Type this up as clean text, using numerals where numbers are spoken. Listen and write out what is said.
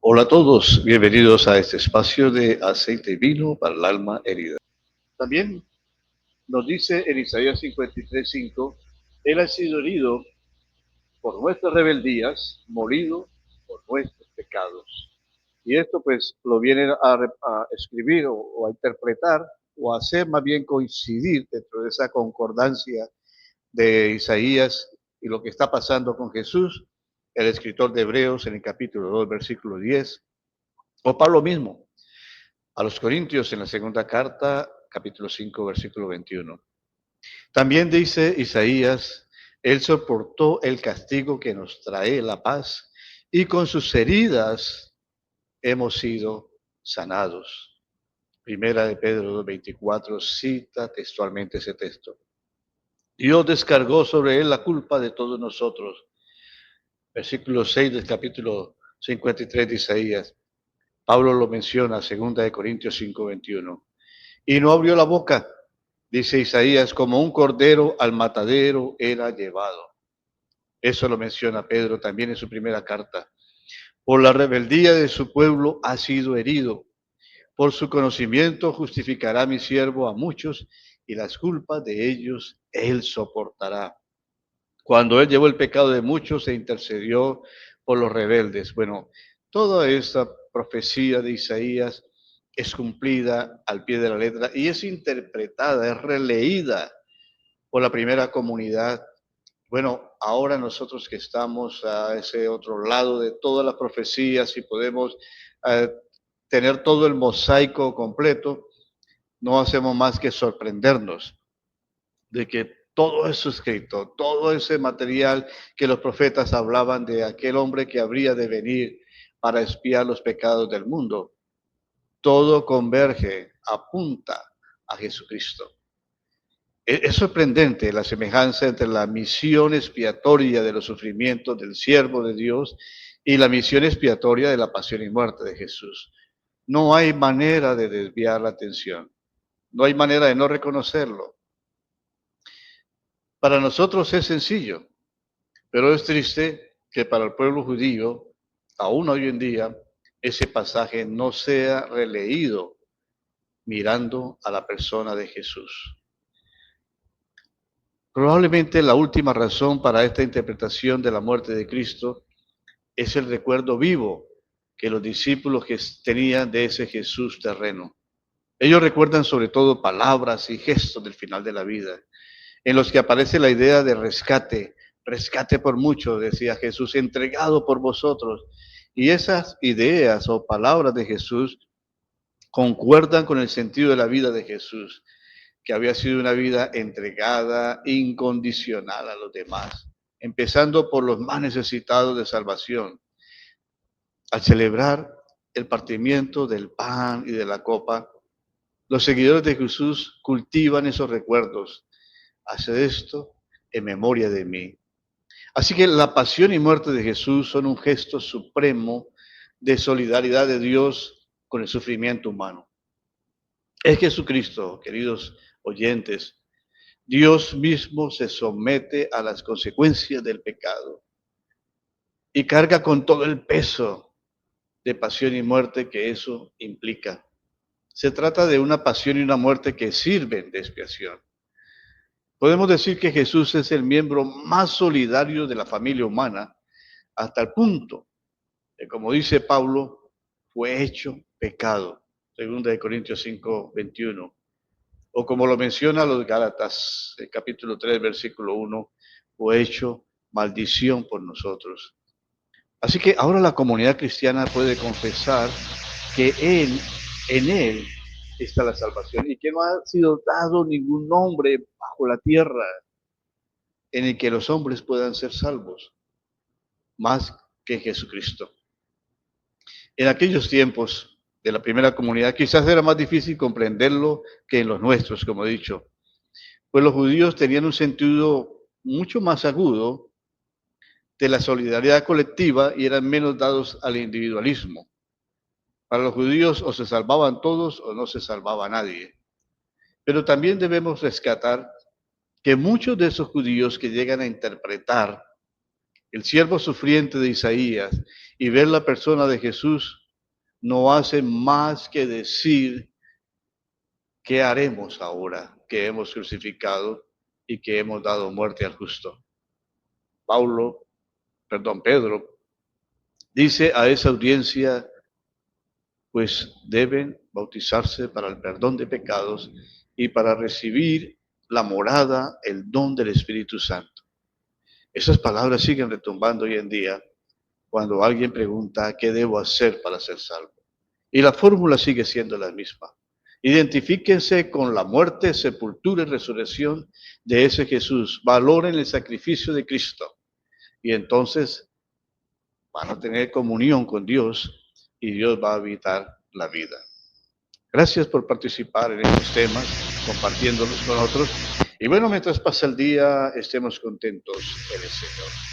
Hola a todos, bienvenidos a este espacio de aceite y vino para el alma herida. También nos dice en Isaías 53:5, Él ha sido herido por nuestras rebeldías, molido por nuestros pecados. Y esto pues lo viene a escribir o a interpretar o a hacer más bien coincidir dentro de esa concordancia de Isaías y lo que está pasando con Jesús, el escritor de Hebreos en el capítulo 2, versículo 10, o Pablo mismo a los Corintios en la segunda carta, capítulo 5, versículo 21. También dice Isaías, Él soportó el castigo que nos trae la paz y con sus heridas hemos sido sanados. Primera de Pedro 2:24 cita textualmente ese texto. Dios descargó sobre Él la culpa de todos nosotros. Versículo 6 del capítulo 53 de Isaías. Pablo lo menciona, segunda de Corintios 5:21. Y no abrió la boca, dice Isaías, como un cordero al matadero era llevado. Eso lo menciona Pedro también en su primera carta. Por la rebeldía de su pueblo ha sido herido. Por su conocimiento justificará mi siervo a muchos y las culpas de ellos él soportará. Cuando él llevó el pecado de muchos e intercedió por los rebeldes. Bueno, toda esta profecía de Isaías es cumplida al pie de la letra y es interpretada, es releída por la primera comunidad. Bueno, ahora nosotros que estamos a ese otro lado de todas las profecías y podemos eh, tener todo el mosaico completo, no hacemos más que sorprendernos de que todo eso escrito, todo ese material que los profetas hablaban de aquel hombre que habría de venir para expiar los pecados del mundo, todo converge, apunta a Jesucristo. Es sorprendente la semejanza entre la misión expiatoria de los sufrimientos del siervo de Dios y la misión expiatoria de la pasión y muerte de Jesús. No hay manera de desviar la atención, no hay manera de no reconocerlo. Para nosotros es sencillo, pero es triste que para el pueblo judío, aún hoy en día, ese pasaje no sea releído mirando a la persona de Jesús. Probablemente la última razón para esta interpretación de la muerte de Cristo es el recuerdo vivo que los discípulos que tenían de ese Jesús terreno. Ellos recuerdan sobre todo palabras y gestos del final de la vida, en los que aparece la idea de rescate, rescate por mucho, decía Jesús, entregado por vosotros. Y esas ideas o palabras de Jesús concuerdan con el sentido de la vida de Jesús, que había sido una vida entregada, incondicional a los demás, empezando por los más necesitados de salvación. Al celebrar el partimiento del pan y de la copa, los seguidores de Jesús cultivan esos recuerdos. Haced esto en memoria de mí. Así que la pasión y muerte de Jesús son un gesto supremo de solidaridad de Dios con el sufrimiento humano. Es Jesucristo, queridos oyentes, Dios mismo se somete a las consecuencias del pecado y carga con todo el peso de pasión y muerte que eso implica. Se trata de una pasión y una muerte que sirven de expiación. Podemos decir que Jesús es el miembro más solidario de la familia humana, hasta el punto de, como dice Pablo, fue hecho pecado, segunda de Corintios 5:21. O como lo menciona los Gálatas, el capítulo 3, versículo 1, fue hecho maldición por nosotros. Así que ahora la comunidad cristiana puede confesar que en Él está la salvación y que no ha sido dado ningún nombre bajo la tierra en el que los hombres puedan ser salvos, más que Jesucristo. En aquellos tiempos de la primera comunidad quizás era más difícil comprenderlo que en los nuestros, como he dicho, pues los judíos tenían un sentido mucho más agudo de la solidaridad colectiva y eran menos dados al individualismo. Para los judíos o se salvaban todos o no se salvaba nadie. Pero también debemos rescatar que muchos de esos judíos que llegan a interpretar el siervo sufriente de Isaías y ver la persona de Jesús no hace más que decir qué haremos ahora que hemos crucificado y que hemos dado muerte al justo. Pedro dice a esa audiencia, pues deben bautizarse para el perdón de pecados y para recibir la morada, el don del Espíritu Santo. Esas palabras siguen retumbando hoy en día cuando alguien pregunta qué debo hacer para ser salvo. Y la fórmula sigue siendo la misma. Identifíquense con la muerte, sepultura y resurrección de ese Jesús. Valoren el sacrificio de Cristo. Y entonces van a tener comunión con Dios y Dios va a habitar la vida. Gracias por participar en estos temas, compartiéndolos con otros. Y bueno, mientras pasa el día, estemos contentos en el Señor.